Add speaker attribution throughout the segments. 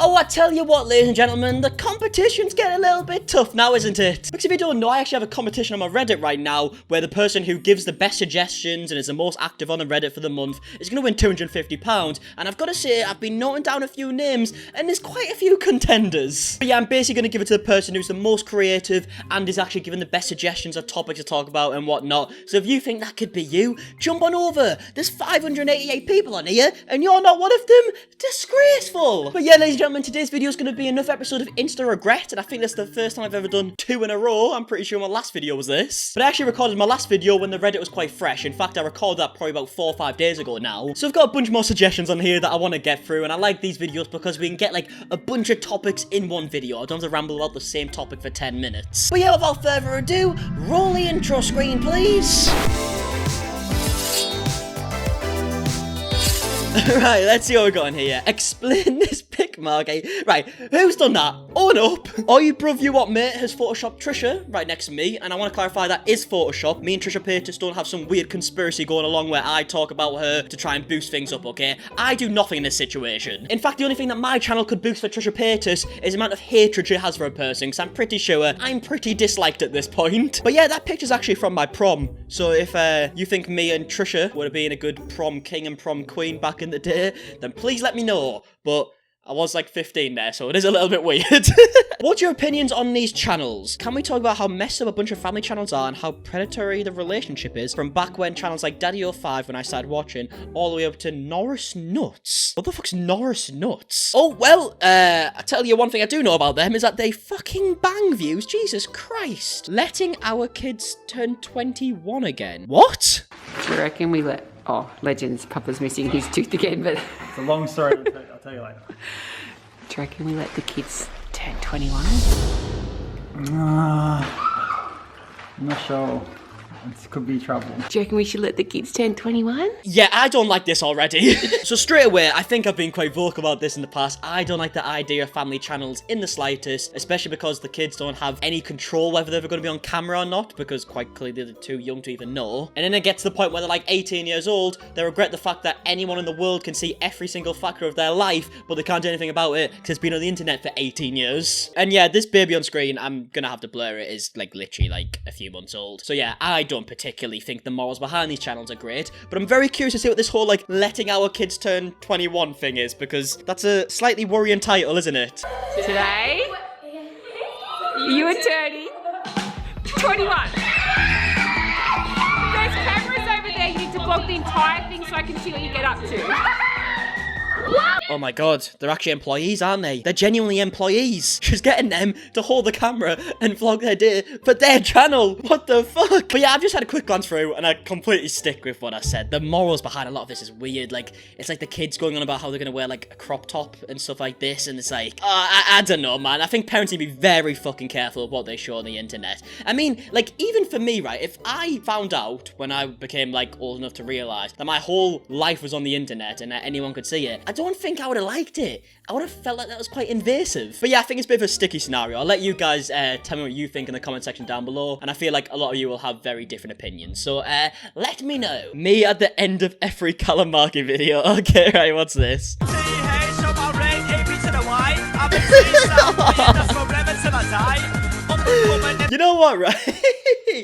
Speaker 1: Oh, I tell you what, ladies and gentlemen, the competition's getting a little bit tough now, isn't it? Because if you don't know, I actually have a competition on my Reddit right now where the person who gives the best suggestions and is the most active on the Reddit for the month is going to win £250. And I've got to say, I've been noting down a few names and there's quite a few contenders. But yeah, I'm basically going to give it to the person who's the most creative and is actually giving the best suggestions of topics to talk about and whatnot. So if you think that could be you, jump on over. There's 588 people on here and you're not one of them. Disgraceful. But yeah, ladies and gentlemen, today's video is going to be another episode of Insta Regret, and I think that's the first time I've ever done 2 in a row. I'm pretty sure my last video was this. But I actually recorded my last video when the Reddit was quite fresh. In fact, I recorded that probably about 4 or 5 days ago now. So I've got a bunch more suggestions on here that I want to get through, and I like these videos because we can get like a bunch of topics in one video. I don't have to ramble about the same topic for 10 minutes. But yeah, without further ado, roll the intro screen, please. Right, let's see what we got in here. Explain this pic, Markie. Right, who's done that? Own up. Oh, you bruv, you what, mate, has photoshopped Trisha right next to me, and I want to clarify that is Photoshop. Me and Trisha Paytas don't have some weird conspiracy going along where I talk about her to try and boost things up, okay? I do nothing in this situation. In fact, the only thing that my channel could boost for Trisha Paytas is the amount of hatred she has for a person, because I'm pretty sure I'm pretty disliked at this point. But yeah, that picture's actually from my prom. So if you think me and Trisha would have been a good prom king and prom queen back in the day, then please let me know. But I was like 15 there, so it is a little bit weird. What's your opinions on these channels? Can we talk about how messed up a bunch of family channels are and how predatory the relationship is from back when channels like Daddy05 when I started watching, all the way up to Norris Nuts? What the fuck's Norris Nuts? Oh, well, I tell you one thing I do know about them is that they fucking bang views. Jesus Christ. Letting our kids turn 21 again. What?
Speaker 2: Do you reckon we let... Oh, legends, Papa's missing his tooth again, but...
Speaker 3: It's a long story, I'll tell you later.
Speaker 2: Do you reckon we let the kids turn 21?
Speaker 3: I'm not sure. It could be trouble.
Speaker 2: Do you reckon we should let the kids turn 21?
Speaker 1: Yeah, I don't like this already. So straight away, I think I've been quite vocal about this in the past. I don't like the idea of family channels in the slightest, especially because the kids don't have any control whether they're going to be on camera or not, because quite clearly they're too young to even know. And then it gets to the point where they're like 18 years old, they regret the fact that anyone in the world can see every single factor of their life, but they can't do anything about it because it's been on the internet for 18 years. And yeah, this baby on screen, I'm gonna have to blur it, is like literally like a few months old. So yeah, I don't particularly think the morals behind these channels are great, but I'm very curious to see what this whole like letting our kids turn 21 thing is, because that's a slightly worrying title, isn't it?
Speaker 2: Today, you are turning 21. There's cameras over there, you need to block the entire thing so I can see what you get up to.
Speaker 1: Oh my god, they're actually employees, aren't they? They're genuinely employees. She's getting them to hold the camera and vlog their day for their channel. What the fuck? But yeah, I've just had a quick glance through and I completely stick with what I said. The morals behind a lot of this is weird. Like, it's like the kids going on about how they're gonna wear like a crop top and stuff like this, and it's like, I don't know, man. I think parents need to be very fucking careful of what they show on the internet. I mean, like, even for me, right, if I found out when I became like old enough to realize that my whole life was on the internet and that anyone could see it, I don't think I would have liked it. I would have felt like that was quite invasive. But yeah, I think it's a bit of a sticky scenario. I'll let you guys tell me what you think in the comment section down below, and I feel like a lot of you will have very different opinions. So let me know. Me at the end of every MARKIE video. Okay, right, what's this? You know what, right?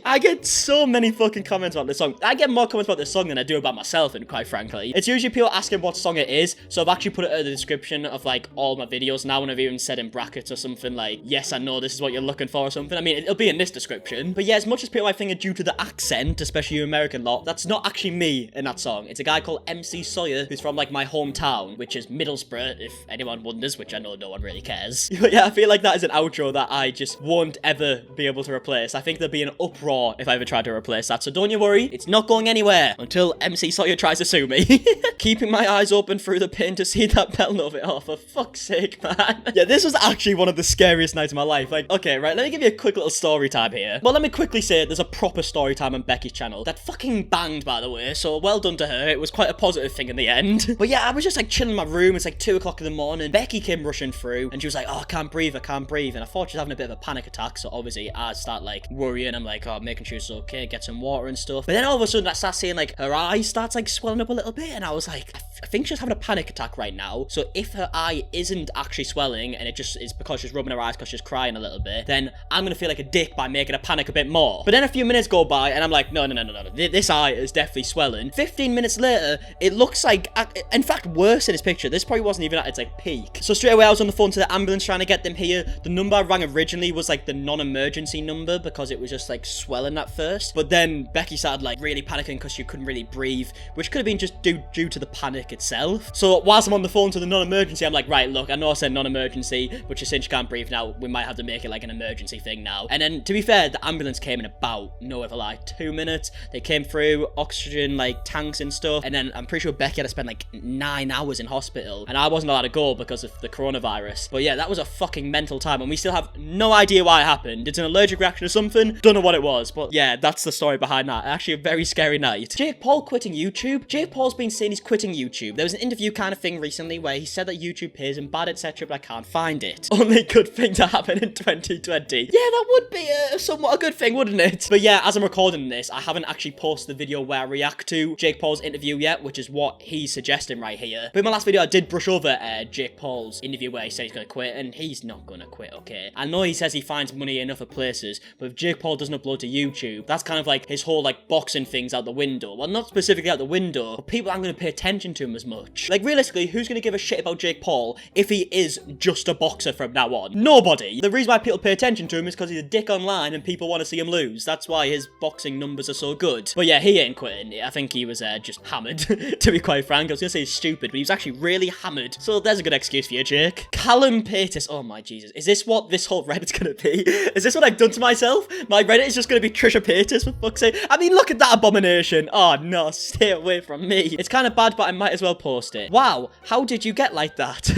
Speaker 1: I get so many fucking comments about this song. I get more comments about this song than I do about myself, and quite frankly. It's usually people asking what song it is, so I've actually put it in the description of like all my videos now, and I've even said in brackets or something like, yes, I know this is what you're looking for or something. I mean, it'll be in this description. But yeah, as much as people might think it due to the accent, especially you American lot, that's not actually me in that song. It's a guy called MC Sawyer, who's from like my hometown, which is Middlesbrough, if anyone wonders, which I know no one really cares. But yeah, I feel like that is an outro that I just won't ever be able to replace. I think there'll be an uproar if I ever try to replace that, so don't you worry, it's not going anywhere until MC Sawyer tries to sue me. Keeping my eyes open through the pain to see that bell note. Oh, for fuck's sake, man. Yeah, this was actually one of the scariest nights of my life. Like, okay, right, let me give you a quick little story time here. Well, let me quickly say there's a proper story time on Becky's channel that fucking banged, by the way, so well done to her. It was quite a positive thing in the end. But yeah, I was just like chilling in my room. It's like 2 o'clock in the morning. Becky came rushing through and she was like, oh, I can't breathe, and I thought she was having a bit of a panic attack, so obviously I I start like worrying. I'm like, oh, making sure she's okay, get some water and stuff. But then all of a sudden I start seeing like her eye starts like swelling up a little bit, and I was like, I think she's having a panic attack right now. So if her eye isn't actually swelling and it just is because she's rubbing her eyes because she's crying a little bit, then I'm gonna feel like a dick by making her panic a bit more. But then a few minutes go by and I'm like, no. This eye is definitely swelling. 15 minutes later, it looks like, in fact, worse in this picture. This probably wasn't even at its like peak. So straight away I was on the phone to the ambulance trying to get them here. The number I rang originally was like the non-emergency number because it was just like swelling at first. But then Becky started like really panicking because she couldn't really breathe, which could have been just due to the panic itself. So whilst I'm on the phone to the non-emergency, I'm like, right, look, I know I said non-emergency, but she's saying she can't breathe now. We might have to make it like an emergency thing now. And then to be fair, the ambulance came in about, no other like 2 minutes. They came through, oxygen like tanks and stuff, and then I'm pretty sure Becky had to spend like 9 hours in hospital, and I wasn't allowed to go because of the coronavirus. But yeah, that was a fucking mental time, and we still have no idea why it happened. It's an allergic reaction or something, don't know what it was. But yeah, that's the story behind that. Actually a very scary night. Jake Paul quitting YouTube. Jake Paul's been saying he's quitting YouTube. There was an interview kind of thing recently where he said that YouTube pays him bad, etc., but I can't find it. Only good thing to happen in 2020. Yeah, that would be somewhat a good thing, wouldn't it? But yeah, as I'm recording this, I haven't actually posted the video where I react to Jake Paul's interview yet, which is what he's suggesting right here. But in my last video, I did brush over Jake Paul's interview where he said he's gonna quit, and he's not gonna quit, okay? I know he says he finds money in other places, but if Jake Paul doesn't upload to YouTube, that's kind of like his whole like boxing thing's out the window. Well, not specifically out the window, but people aren't gonna pay attention to him as much. Like realistically, who's gonna give a shit about Jake Paul if he is just a boxer from now on? Nobody. The reason why people pay attention to him is because he's a dick online and people want to see him lose. That's why his boxing numbers are so good. But yeah, he ain't quitting. I think he was just hammered, to be quite frank. I was gonna say he's stupid, but he was actually really hammered. So there's a good excuse for you, Jake. Callum Paytas. Oh my Jesus. Is this what this whole Reddit's gonna be? Is this what I've done to myself? My Reddit is just gonna be Trisha Paytas, for fuck's sake. I mean, look at that abomination. Oh no, stay away from me. It's kind of bad, but I might as well post it. Wow, how did you get like that?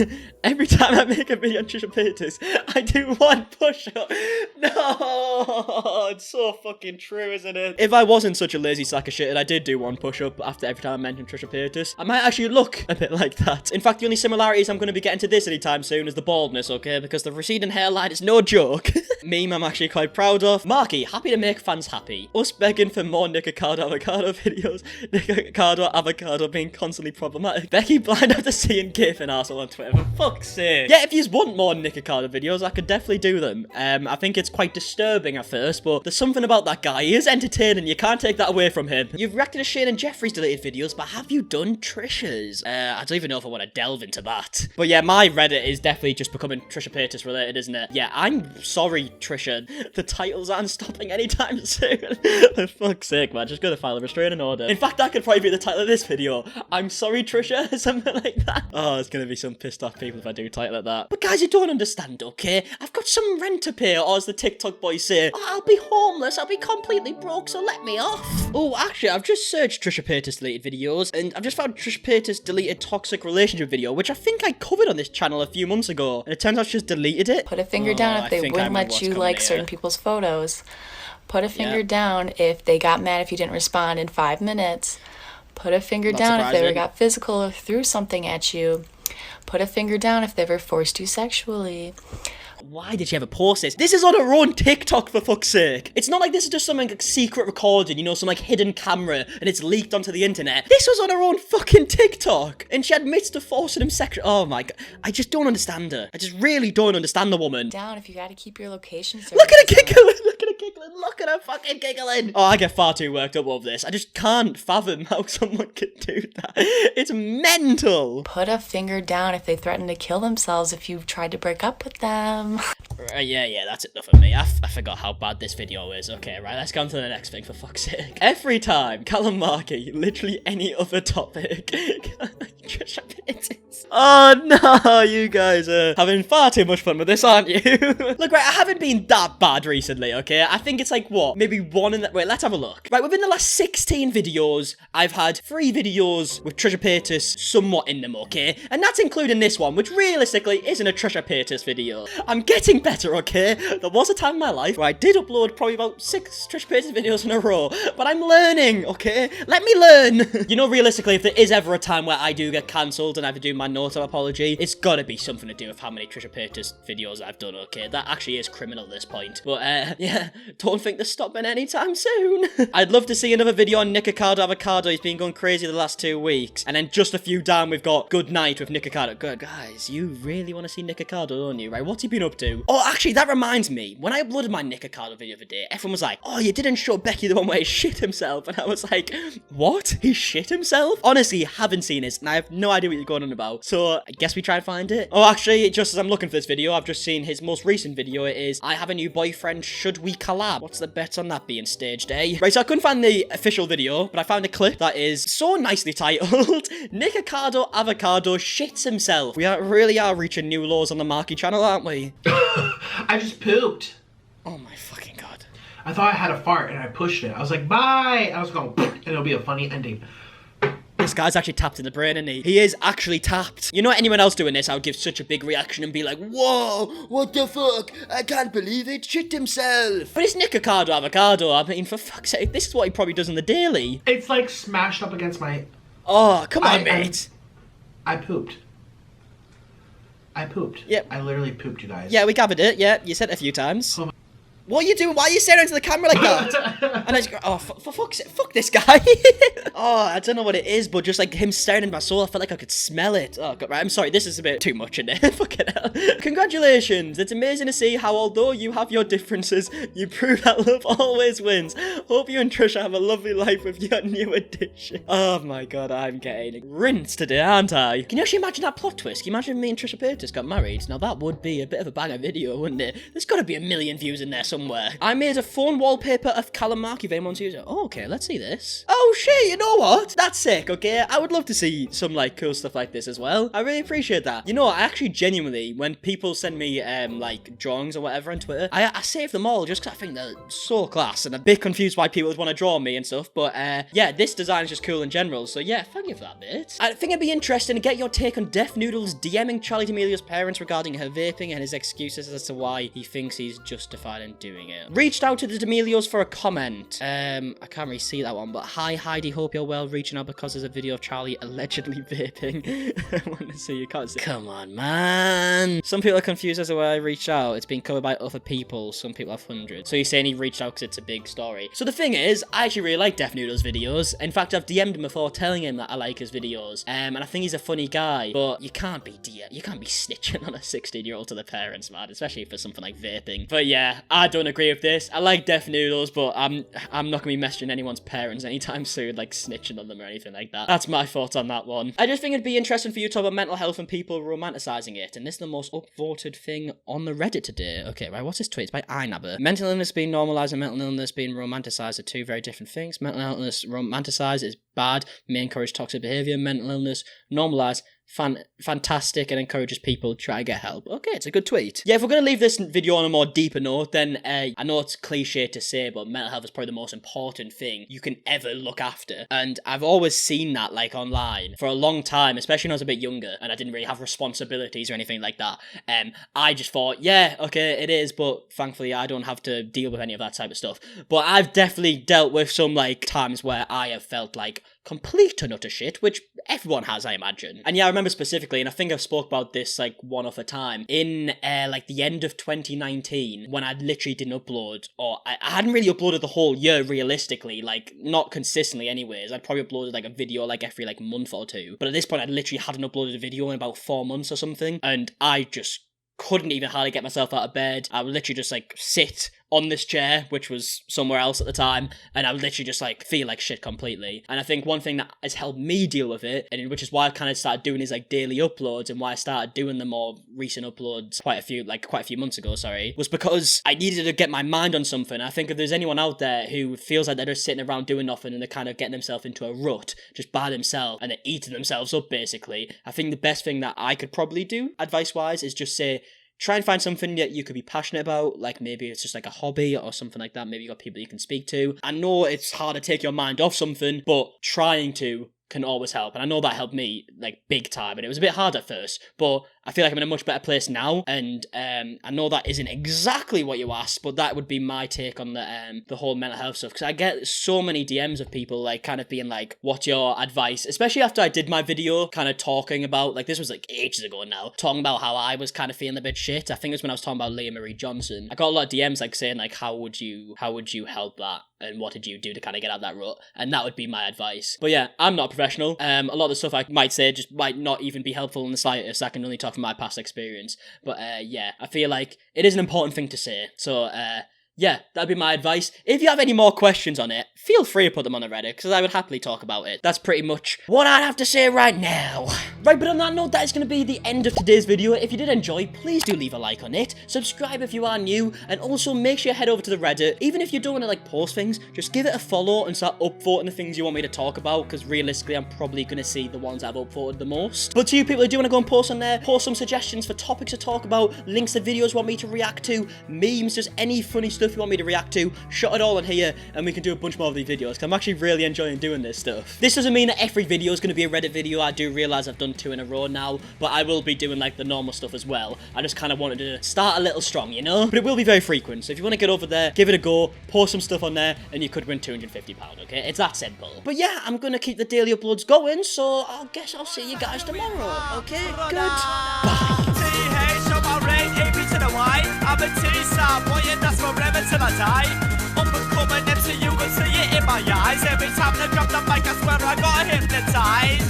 Speaker 1: Every time I make a video on Trisha Paytas, I do one push-up. No, it's so fucking true, isn't it? If I wasn't such a lazy sack of shit and I did do one push-up after every time I mentioned Trisha Paytas, I might actually look a bit like that. In fact, the only similarities I'm going to be getting to this anytime soon is the baldness, okay? Because the receding hairline is no joke. Meme I'm actually quite proud of. Marky, happy to make fans happy. Us begging for more Nikocado Avocado videos. Nikocado Avocado being constantly problematic. Becky blind after seeing GIF and arsehole on Twitter. For fuck's sake. Yeah, if you want more Nikocado videos, I could definitely do them. I think it's quite disturbing at first, but there's something about that guy. He is entertaining. You can't take that away from him. You've reacted to Shane and Jeffrey's deleted videos, but have you done Trisha's? I don't even know if I want to delve into that. But yeah, my Reddit is definitely just becoming Trisha Paytas related, isn't it? Yeah, I'm sorry, Trisha. The titles aren't stopping anytime soon. For fuck's sake, man. Just gotta file a restraining order. In fact, that could probably be the title of this video. I'm sorry, Trisha. Something like that. Oh, it's gonna be some pissed off people if I do title it that. But guys, you don't understand, okay? I've got some rent to pay, or as the TikTok boys say, oh, I'll be homeless, I'll be completely broke, so let me off. Oh, actually, I've just searched Trisha Paytas deleted videos, and I've just found Trisha Paytas deleted toxic relationship video, which I think I covered on this channel a few months ago, and it turns out she just deleted it.
Speaker 4: Put a finger down if they wouldn't let you like certain people's photos. Put a finger down if they got mad if you didn't respond in 5 minutes. Put a finger down if they ever got physical or threw something at you. Put a finger down if they ever forced you sexually.
Speaker 1: Why did she ever post this? This is on her own TikTok, for fuck's sake. It's not like this is just something like secret recording, you know, some like hidden camera and it's leaked onto the internet. This was on her own fucking TikTok. And she admits to forcing him sexually. Oh my god. I just don't understand her. I just really don't understand the woman.
Speaker 4: Down if you gotta keep your location.
Speaker 1: Look at her giggling. Look at her giggling. Look at her fucking giggling. Oh, I get far too worked up over this. I just can't fathom how someone could do that. It's mental.
Speaker 4: Put a finger down if they threaten to kill themselves if you tried to break up with them.
Speaker 1: Yeah, that's enough of me. I forgot how bad this video is. Okay, right, let's go on to the next thing, for fuck's sake. Every time, Callum Markey, literally any other topic. Oh no, you guys are having far too much fun with this, aren't you? Look, right, I haven't been that bad recently, okay? I think it's like, what, maybe one in the... Wait, let's have a look. Right, within the last 16 videos, I've had 3 videos with Trisha Paytas somewhat in them, okay? And that's including this one, which realistically isn't a Trisha Paytas video. I'm getting better, okay? There was a time in my life where I did upload probably about 6 Trisha Paytas videos in a row, but I'm learning, okay? Let me learn. You know, realistically, if there is ever a time where I do get cancelled and I have to do my note of apology. It's gotta be something to do with how many Trisha Paytas videos I've done, okay? That actually is criminal at this point. But, yeah, don't think they're stopping anytime soon. I'd love to see another video on Nikocado Avocado. He's been going crazy the last 2 weeks. And then just a few down, we've got Good Night with Nikocado. Good, guys, you really want to see Nikocado, don't you? Right, what's he been up to? Oh, actually, that reminds me. When I uploaded my Nikocado video the other day, everyone was like, oh, you didn't show Becky the one where he shit himself. And I was like, what? He shit himself? Honestly, haven't seen it, and I have no idea what you're going on about. So, I guess we try and find it. Oh, actually, just as I'm looking for this video, I've just seen his most recent video. It is, I have a new boyfriend, should we collab? What's the bet on that being staged, eh? Right, so I couldn't find the official video, but I found a clip that is so nicely titled, Nikocado Avocado shits himself. We really are reaching new lows on the Marky channel, aren't we?
Speaker 5: I just pooped.
Speaker 1: Oh my fucking god.
Speaker 5: I thought I had a fart and I pushed it. I was like, bye! I was going, and it'll be a funny ending.
Speaker 1: This guy's actually tapped in the brain, isn't he? He is actually tapped. You know, anyone else doing this, I would give such a big reaction and be like, whoa, what the fuck? I can't believe it shit himself. But it's Nikocado Avocado. I mean, for fuck's sake, this is what he probably does on the daily.
Speaker 5: It's like smashed up against my...
Speaker 1: Oh, come on, mate.
Speaker 5: I pooped. I pooped.
Speaker 1: Yep.
Speaker 5: I literally pooped, you guys.
Speaker 1: Yeah, we gathered it. Yeah, you said it a few times. What are you doing? Why are you staring into the camera like that? And I just go, oh, for fuck's sake, fuck this guy. Oh, I don't know what it is, but just like him staring in my soul, I felt like I could smell it. Oh, God, right, I'm sorry, this is a bit too much in there. Fucking hell. Congratulations. It's amazing to see how, although you have your differences, you prove that love always wins. Hope you and Trisha have a lovely life with your new addition. Oh my God, I'm getting rinsed today, aren't I? Can you actually imagine that plot twist? Can you imagine me and Trisha Paytas got married? Now that would be a bit of a banger video, wouldn't it? There's got to be 1 million views in there somewhere. I made a phone wallpaper of Callum Markey if anyone wants to use it. Oh, okay, let's see this. Oh shit, you know what? That's sick, okay? I would love to see some like cool stuff like this as well. I really appreciate that. You know, I actually genuinely, when people send me like drawings or whatever on Twitter, I save them all just because I think they're so class, and I'm a bit confused why people would want to draw me and stuff, but yeah, this design is just cool in general, so yeah, thank you for that, mate. I think it'd be interesting to get your take on Deaf Noodles DMing Charlie D'Amelio's parents regarding her vaping and his excuses as to why he thinks he's justified in doing it. Reached out to the D'Amelios for a comment. I can't really see that one, but hi Heidi, hope you're well. Reaching out because there's a video of Charlie allegedly vaping. I want to see, you can't see. Come on, man. Some people are confused as to why I reached out. It's been covered by other people. Some people have hundreds. So you're saying he reached out because it's a big story. So the thing is, I actually really like Deaf Noodle's videos. In fact, I've DM'd him before telling him that I like his videos. And I think he's a funny guy, but you can't be snitching on a 16-year-old to the parents, man, especially for something like vaping. But yeah, I don't agree with this. I like Deaf Noodles, but I'm not gonna be messaging anyone's parents anytime soon, like snitching on them or anything like that. That's my thoughts on that one. I just think it'd be interesting for you to talk about mental health and people romanticizing it, and this is the most upvoted thing on the Reddit today. Okay, right, what's this tweet? It's by iNabber. Mental illness being normalized and mental illness being romanticized are two very different things. Mental illness romanticized is bad, may encourage toxic behavior. Mental illness normalized, fantastic, and encourages people to try to get help. Okay, it's a good tweet. Yeah, if we're going to leave this video on a more deeper note, then I know it's cliche to say, but mental health is probably the most important thing you can ever look after. And I've always seen that, like, online for a long time, especially when I was a bit younger and I didn't really have responsibilities or anything like that. I just thought, yeah, okay, it is, but thankfully I don't have to deal with any of that type of stuff. But I've definitely dealt with some, like, times where I have felt like complete and utter shit, which everyone has, I imagine. And yeah, I remember specifically, and I think I've spoke about this like one off a time, in like the end of 2019, when I literally didn't upload, or I hadn't really uploaded the whole year realistically, like not consistently anyways. I'd probably uploaded like a video like every like month or two, but at this point I literally hadn't uploaded a video in about 4 months or something, and I just couldn't even hardly get myself out of bed. I would literally just like sit on this chair, which was somewhere else at the time, and I would literally just like feel like shit completely. And I think one thing that has helped me deal with it, and which is why I kind of started doing these like daily uploads, and why I started doing the more recent uploads quite a few months ago, was because I needed to get my mind on something. I think if there's anyone out there who feels like they're just sitting around doing nothing and they're kind of getting themselves into a rut just by themselves and they're eating themselves up basically, I think the best thing that I could probably do advice wise is just say, try and find something that you could be passionate about, like maybe it's just like a hobby or something like that. Maybe you got people you can speak to. I know it's hard to take your mind off something, but trying to can always help. And I know that helped me like big time, and it was a bit hard at first, but I feel like I'm in a much better place now, and I know that isn't exactly what you asked, but that would be my take on the whole mental health stuff, because I get so many DMs of people like kind of being like, what's your advice, especially after I did my video kind of talking about, like, this was like ages ago now, talking about how I was kind of feeling a bit shit. I think it was when I was talking about Leah Marie Johnson. I got a lot of DMs like saying like, how would you help that, and what did you do to kind of get out of that rut, and that would be my advice. But yeah, I'm not a professional. A lot of the stuff I might say just might not even be helpful in the slightest. I can only talk from my past experience. But yeah, I feel like it is an important thing to say. So yeah, that'd be my advice. If you have any more questions on it, feel free to put them on the Reddit, because I would happily talk about it. That's pretty much what I'd have to say right now. Right, but on that note, that is going to be the end of today's video. If you did enjoy, please do leave a like on it. Subscribe if you are new, and also make sure you head over to the Reddit. Even if you don't want to like post things, just give it a follow and start upvoting the things you want me to talk about, because realistically, I'm probably going to see the ones I've upvoted the most. But to you people who do want to go and post on there, post some suggestions for topics to talk about, links to videos you want me to react to, memes, just any funny stuff you want me to react to, shut it all in here, and we can do a bunch more of these videos, because I'm actually really enjoying doing this stuff. This doesn't mean that every video is going to be a Reddit video. I do realise I've done 2 in a row now, but I will be doing like the normal stuff as well. I just kind of wanted to start a little strong, you know? But it will be very frequent, so if you want to get over there, give it a go, post some stuff on there, and you could win £250, okay? It's that simple. But yeah, I'm going to keep the daily uploads going, so I guess I'll see you guys tomorrow, okay? Good. Bye.